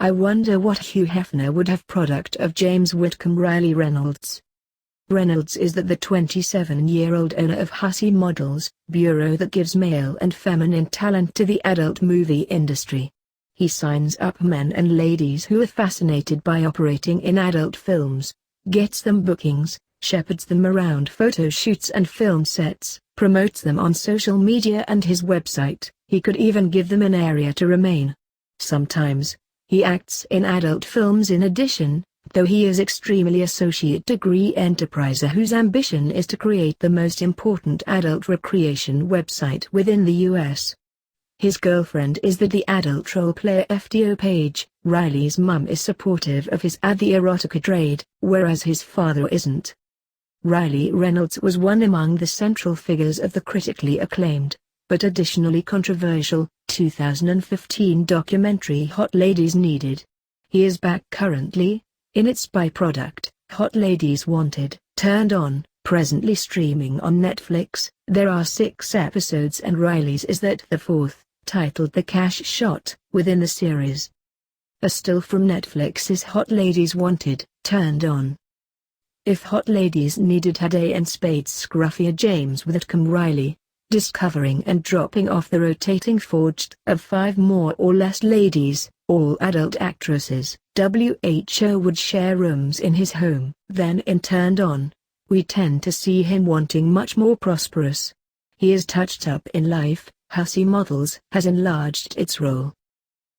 I wonder what Hugh Hefner would have product of James Whitcomb Riley Reynolds. Reynolds is the 27-year-old owner of Hussey Models, bureau that gives male and feminine talent to the adult movie industry. He signs up men and ladies who are fascinated by operating in adult films, gets them bookings, shepherds them around photo shoots and film sets, promotes them on social media and his website. He could even give them an area to remain. Sometimes, he acts in adult films in addition, though he is extremely associate degree enterpriser whose ambition is to create the most important adult recreation website within the US. His girlfriend is the adult role player FDO Page. Riley's mum is supportive of his the erotica trade, whereas his father isn't. Riley Reynolds was one among the central figures of the critically acclaimed, but additionally controversial, 2015 documentary Hot Ladies Needed. He is back currently, in its byproduct, Hot Ladies Wanted, Turned On, presently streaming on Netflix. There are 6 episodes and Riley's is the 4th, titled The Cash Shot, within the series. A still from Netflix is Hot Ladies Wanted, Turned On. If Hot Ladies Needed had a and Spades scruffier James Whitcomb Riley, discovering and dropping off the rotating forged of 5 more or less ladies, all adult actresses, WHO would share rooms in his home. Then in Turned On, we tend to see him wanting much more prosperous. He is touched up in life. Hussey Models has enlarged its role.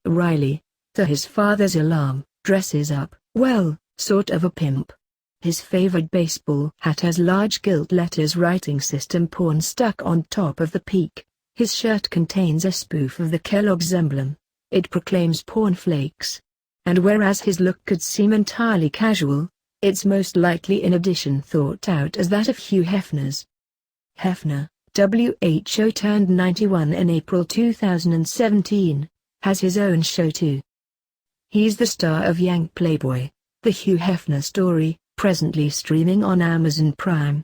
Riley, to his father's alarm, dresses up, well, sort of a pimp. His favored baseball hat has large gilt letters writing system porn stuck on top of the peak. His shirt contains a spoof of the Kellogg's emblem. It proclaims porn flakes. And whereas his look could seem entirely casual, it's most likely in addition thought out as that of Hugh Hefner's. Hefner, WHO turned 91 in April 2017, has his own show too. He's the star of Yank Playboy, the Hugh Hefner story, presently streaming on Amazon Prime.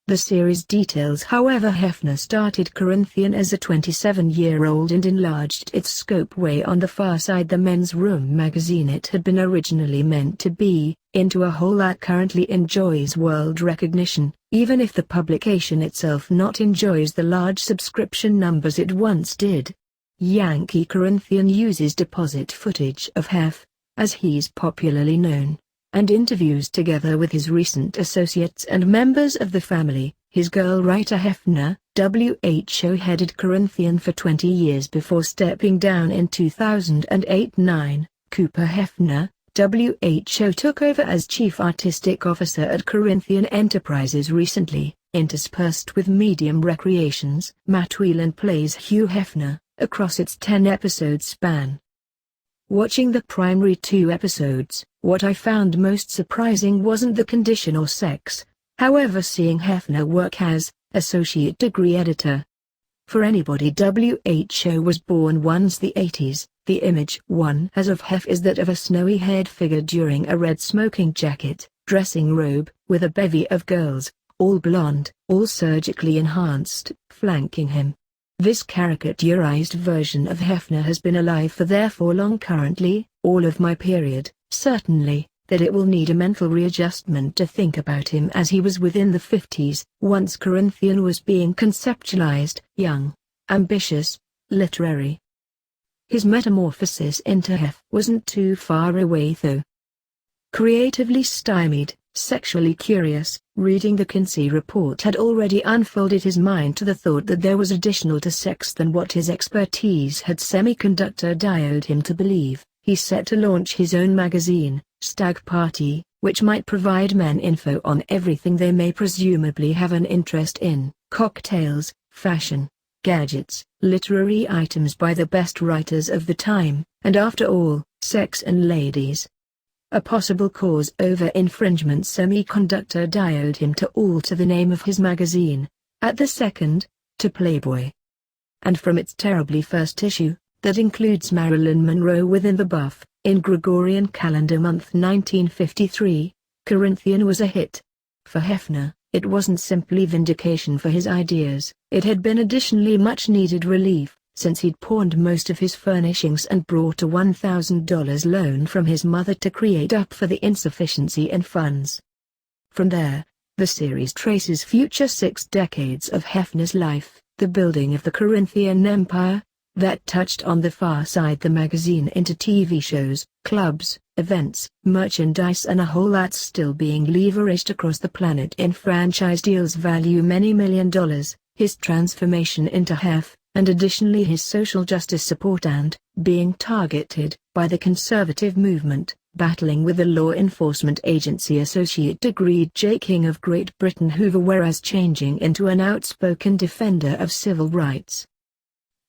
The series details however Hefner started Corinthian as a 27-year-old and enlarged its scope way on the far side the Men's Room magazine it had been originally meant to be, into a whole that currently enjoys world recognition, even if the publication itself not enjoys the large subscription numbers it once did. Yankee Corinthian uses deposit footage of Hef, as he's popularly known, and interviews together with his recent associates and members of the family. His girl writer Hefner, WHO headed Corinthian for 20 years before stepping down in 2008-9. Cooper Hefner, WHO took over as Chief Artistic Officer at Corinthian Enterprises recently, interspersed with medium recreations. Matt Whelan plays Hugh Hefner, across its 10-episode span. Watching the primary 2 episodes, what I found most surprising wasn't the condition or sex, however seeing Hefner work as associate degree editor. For anybody WHO was born once the 80s, the image one has of Hef is that of a snowy-haired figure during a red smoking jacket, dressing robe, with a bevy of girls, all blonde, all surgically enhanced, flanking him. This caricaturized version of Hefner has been alive for therefore long currently, all of my period, certainly, that it will need a mental readjustment to think about him as he was within the 50s, once Corinthian was being conceptualized, young, ambitious, literary. His metamorphosis into Hef wasn't too far away though. Creatively stymied, sexually curious, reading the Kinsey report had already unfolded his mind to the thought that there was additional to sex than what his expertise had semiconductor diode him to believe. He set to launch his own magazine, Stag Party, which might provide men info on everything they may presumably have an interest in: cocktails, fashion, gadgets, literary items by the best writers of the time, and after all, sex and ladies. A possible cause over infringement semiconductor diode him to alter the name of his magazine, at the second, to Playboy. And from its terribly first issue, that includes Marilyn Monroe within the buff, in Gregorian calendar month 1953, Corinthian was a hit. For Hefner, it wasn't simply vindication for his ideas, it had been additionally much needed relief, since he'd pawned most of his furnishings and brought a $1,000 loan from his mother to create up for the insufficiency in funds. From there, the series traces future 6 decades of Hefner's life, the building of the Corinthian Empire, that touched on the far side the magazine into TV shows, clubs, events, merchandise and a whole lot's still being leveraged across the planet in franchise deals value many $million, his transformation into Hef, and additionally his social justice support and, being targeted by the conservative movement, battling with the law enforcement agency Associate Degree J. King of Great Britain Hoover whereas changing into an outspoken defender of civil rights.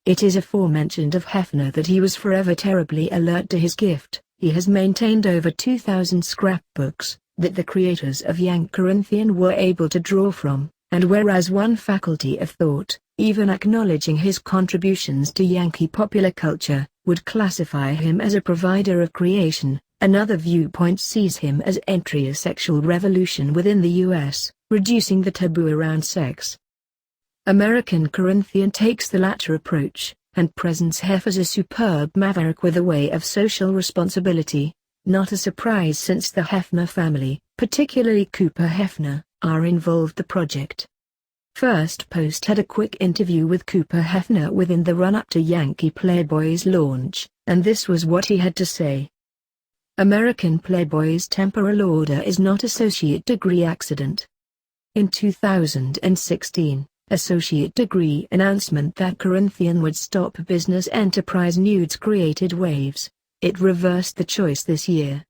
It is aforementioned of Hefner that he was forever terribly alert to his gift. He has maintained over 2,000 scrapbooks that the creators of Young Corinthian were able to draw from, and whereas one faculty of thought, even acknowledging his contributions to Yankee popular culture, would classify him as a provider of creation, another viewpoint sees him as entry a sexual revolution within the U.S., reducing the taboo around sex. American Corinthian takes the latter approach, and presents Hef as a superb maverick with a way of social responsibility, not a surprise since the Hefner family, particularly Cooper Hefner, are involved the project. First Post had a quick interview with Cooper Hefner within the run-up to Yankee Playboy's launch, and this was what he had to say. American Playboy's temporal order is not associate degree accident. In 2016, Associate Degree announcement that Corinthian would stop business enterprise nudes created waves. It reversed the choice this year.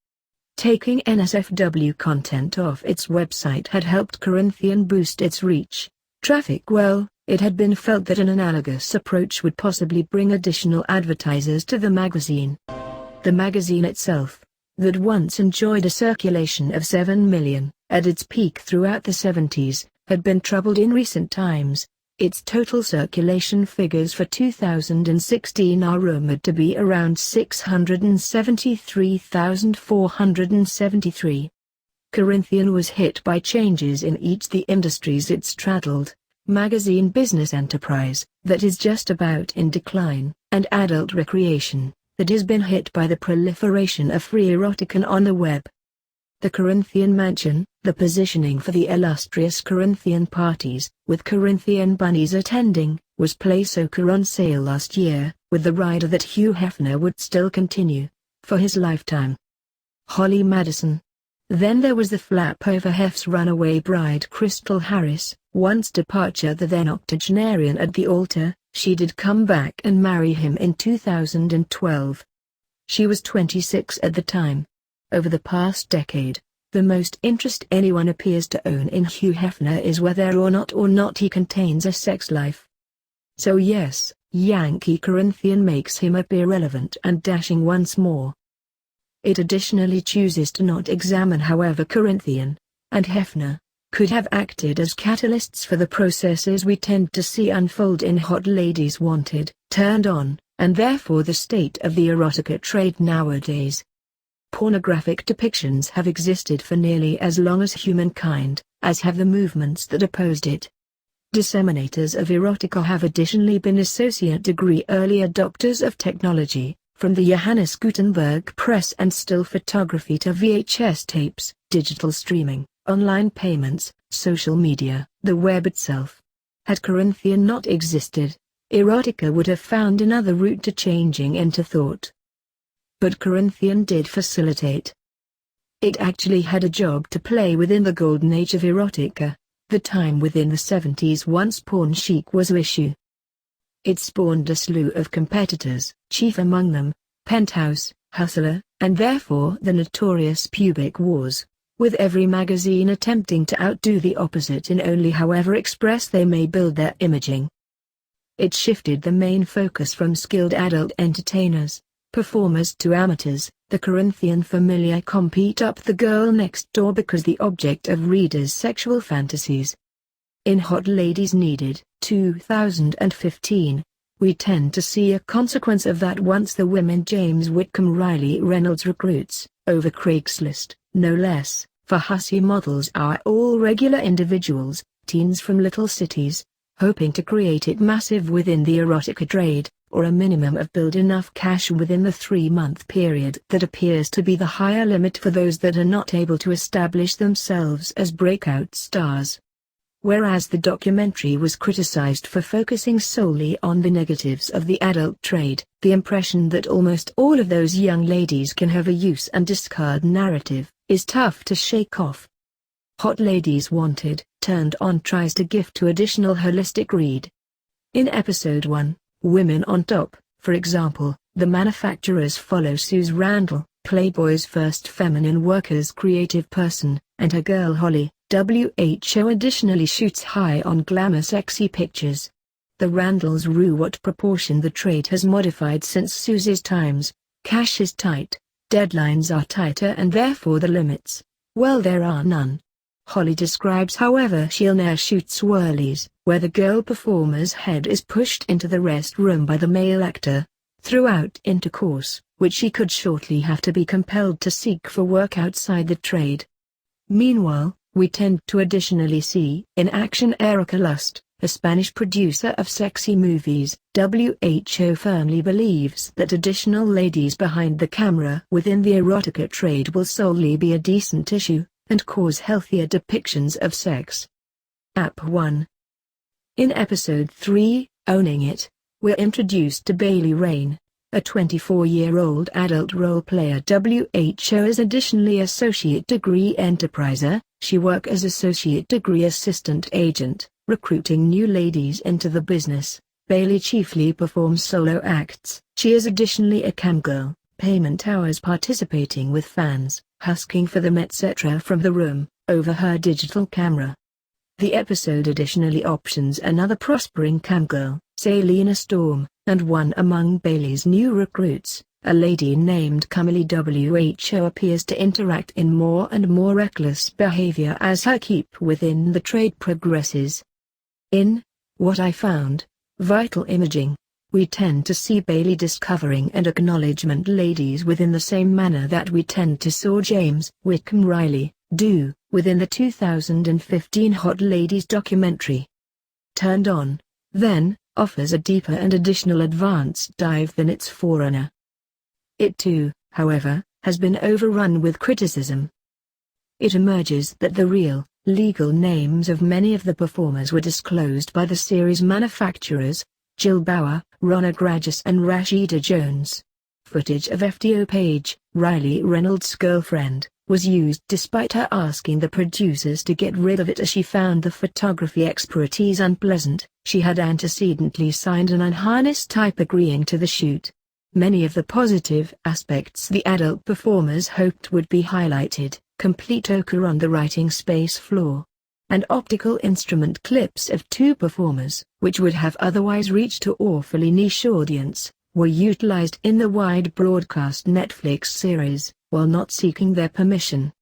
Taking NSFW content off its website had helped Corinthian boost its reach. Traffic well, it had been felt that an analogous approach would possibly bring additional advertisers to the magazine. The magazine itself, that once enjoyed a circulation of 7 million, at its peak throughout the 70s, had been troubled in recent times. Its total circulation figures for 2016 are rumored to be around 673,473. Corinthian was hit by changes in each the industries it straddled, magazine business enterprise, that is just about in decline, and adult recreation, that has been hit by the proliferation of free erotica on the web. The Corinthian Mansion, the positioning for the illustrious Corinthian parties, with Corinthian bunnies attending, was placed on sale last year, with the rider that Hugh Hefner would still continue, for his lifetime. Holly Madison. Then there was the flap over Hef's runaway bride Crystal Harris. Once departure the then octogenarian at the altar, she did come back and marry him in 2012. She was 26 at the time. Over the past decade, the most interest anyone appears to own in Hugh Hefner is whether or not he contains a sex life. So yes, Yankee Corinthian makes him appear relevant and dashing once more. It additionally chooses to not examine however Corinthian, and Hefner, could have acted as catalysts for the processes we tend to see unfold in Hot Ladies Wanted, Turned On, and therefore the state of the erotica trade nowadays. Pornographic depictions have existed for nearly as long as humankind, as have the movements that opposed it. Disseminators of erotica have additionally been associate degree early adopters of technology, from the Johannes Gutenberg press and still photography to VHS tapes, digital streaming, online payments, social media, the web itself. Had Corinthian not existed, erotica would have found another route to changing into thought. But Corinthian did facilitate. It actually had a job to play within the golden age of erotica, the time within the 70s once porn chic was an issue. It spawned a slew of competitors, chief among them, Penthouse, Hustler, and therefore the notorious Pubic Wars, with every magazine attempting to outdo the opposite in only however express they may build their imaging. It shifted the main focus from skilled adult entertainers, performers to amateurs. The Corinthian familia compete up the girl next door because the object of readers' sexual fantasies. In Hot Ladies Needed, 2015, we tend to see a consequence of that once the women James Whitcomb Riley Reynolds recruits, over Craigslist, no less, for hussy models are all regular individuals, teens from little cities, hoping to create it massive within the erotica trade, or a minimum of build enough cash within the 3-month period that appears to be the higher limit for those that are not able to establish themselves as breakout stars. Whereas the documentary was criticized for focusing solely on the negatives of the adult trade, the impression that almost all of those young ladies can have a use and discard narrative is tough to shake off. Hot Ladies Wanted, Turned On tries to give to additional holistic read. In Episode 1, Women on Top, for example, the manufacturers follow Suze Randall, Playboy's first feminine workers creative person, and her girl Holly. WHO additionally shoots high on glamour sexy pictures. The Randalls rue what proportion the trade has modified since Suze's times. Cash is tight, deadlines are tighter and therefore the limits, well, there are none. Holly describes however she'll now shoot swirlies, where the girl performer's head is pushed into the restroom by the male actor, throughout intercourse, which she could shortly have to be compelled to seek for work outside the trade. Meanwhile, we tend to additionally see in action Erika Lust, a Spanish producer of sexy movies. WHO firmly believes that additional ladies behind the camera within the erotica trade will solely be a decent issue, and cause healthier depictions of sex. App 1. In Episode 3, Owning It, we're introduced to Bailey Rain, a 24-year-old adult role player. WHO is additionally associate degree enterpriser. She works as associate degree assistant agent, recruiting new ladies into the business. Bailey chiefly performs solo acts. She is additionally a camgirl, payment hours participating with fans, husking for them etc. from the room, over her digital camera. The episode additionally options another prospering camgirl, Selena Storm, and one among Bailey's new recruits, a lady named Camille. WHO appears to interact in more and more reckless behavior as her keep within the trade progresses. In What I Found, Vital Imaging, we tend to see Bailey discovering and acknowledgement ladies within the same manner that we tend to saw James Whitcomb Riley do within the 2015 Hot Ladies documentary. Turned On, then, offers a deeper and additional advanced dive than its forerunner. It too, however, has been overrun with criticism. It emerges that the real, legal names of many of the performers were disclosed by the series manufacturers, Jill Bauer, Ronna Gragus and Rashida Jones. Footage of FDO Page, Riley Reynolds' girlfriend, was used despite her asking the producers to get rid of it as she found the photography expertise unpleasant. She had antecedently signed an unharnessed type agreeing to the shoot. Many of the positive aspects the adult performers hoped would be highlighted, complete ochre on the writing space floor, and optical instrument clips of two performers, which would have otherwise reached an awfully niche audience, were utilized in the wide broadcast Netflix series, while not seeking their permission.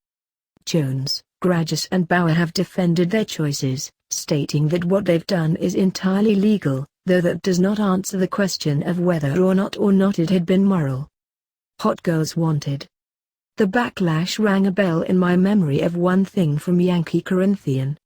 Jones, Gragus and Bauer have defended their choices, stating that what they've done is entirely legal, though that does not answer the question of whether or not it had been moral. Hot Girls Wanted. The backlash rang a bell in my memory of one thing from Yankee Corinthian.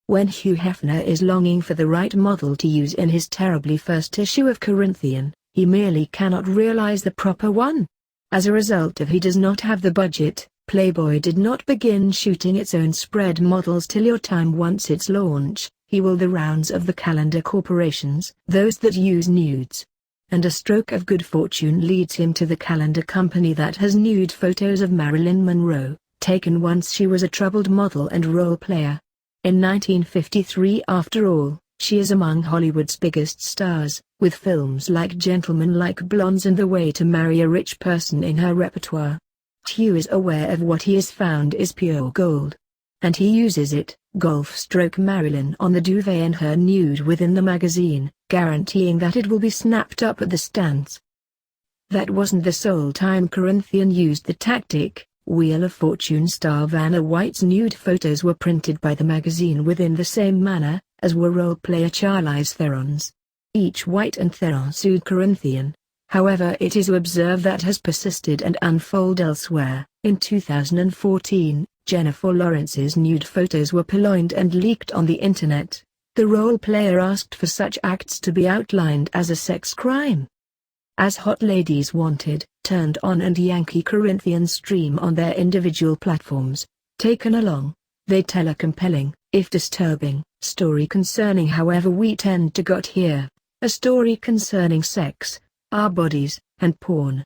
When Hugh Hefner is longing for the right model to use in his terribly first issue of Corinthian, he merely cannot realize the proper one. As a result of he does not have the budget, Playboy did not begin shooting its own spread models till your time. Once its launch, he will the rounds of the calendar corporations, those that use nudes. And a stroke of good fortune leads him to the calendar company that has nude photos of Marilyn Monroe, taken once she was a troubled model and role player. In 1953, after all, she is among Hollywood's biggest stars, with films like Gentlemen Like Blondes and The Way to Marry a Rich Person in her repertoire. Hugh is aware of what he has found is pure gold. And he uses it, Marilyn on the duvet and her nude within the magazine, guaranteeing that it will be snapped up at the stands. That wasn't the sole time Corinthian used the tactic. Wheel of Fortune star Vanna White's nude photos were printed by the magazine within the same manner, as were role player Charlize Theron's. Each White and Theron sued Corinthian. However, it is to observe that has persisted and unfold elsewhere. In 2014, Jennifer Lawrence's nude photos were purloined and leaked on the internet. The role player asked for such acts to be outlined as a sex crime. As Hot Ladies Wanted, Turned On and Yankee Corinthians stream on their individual platforms, taken along, they tell a compelling, if disturbing, story concerning however we tend to got here, a story concerning sex, our bodies, and porn.